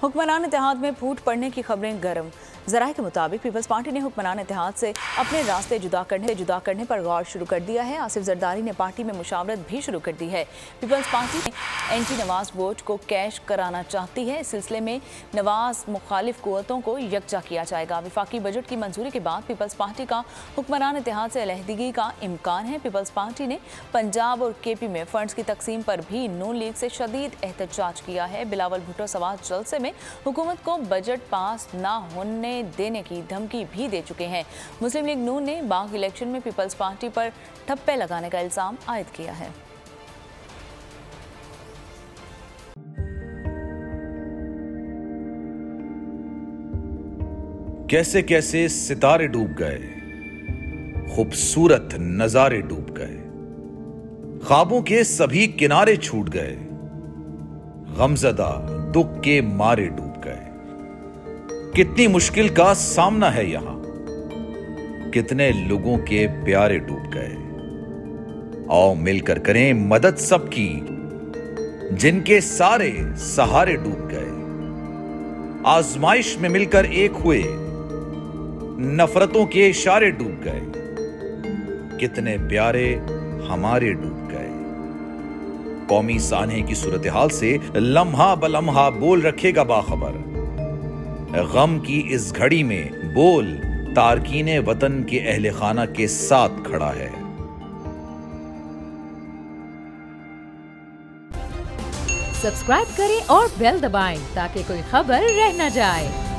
हुक्मरान इत्तेहाद में फूट पड़ने की खबरें गर्म। ज़राए के मुताबिक पीपल्स पार्टी ने हुक्मरान इत्तेहाद से अपने रास्ते जुदा करने पर गौर शुरू कर दिया है। आसिफ जरदारी ने पार्टी में मुशावरत भी शुरू कर दी है। पीपल्स पार्टी ने एंटी नवाज वोट को कैश कराना चाहती है। इस सिलसिले में नवाज मुखालिफ कुव्वतों को यकजा किया जाएगा। वफाकी बजट की मंजूरी के बाद पीपल्स पार्टी का हुक्मरान इत्तेहाद से अलहदगी का इम्कान है। पीपल्स पार्टी ने पंजाब और KP में फंड्स की तकसीम पर भी नून लीग से शदीद एहतजाज किया है। बिलावल भुट्टो सवाल जलसे में हुकूमत को बजट पास न होने देने की धमकी भी दे चुके हैं। मुस्लिम लीग नून ने बाग इलेक्शन में पीपल्स पार्टी पर ठप्पे लगाने का इल्जाम आयद किया है। कैसे कैसे सितारे डूब गए, खूबसूरत नजारे डूब गए, ख्वाबों के सभी किनारे छूट गए, गमजदा दुख के मारे डूब गए। कितनी मुश्किल का सामना है यहां, कितने लोगों के प्यारे डूब गए। आओ मिलकर करें मदद सबकी, जिनके सारे सहारे डूब गए। आजमाइश में मिलकर एक हुए, नफरतों के इशारे डूब गए। कितने प्यारे हमारे डूब गए। कौमी सानहे की सूरत हाल से लम्हा बलम्हा बोल रखेगा बाखबर। गम की इस घड़ी में बोल तारकीने वतन के अहले खाना के साथ खड़ा है। सब्सक्राइब करें और बेल दबाएं ताकि कोई खबर रह न जाए।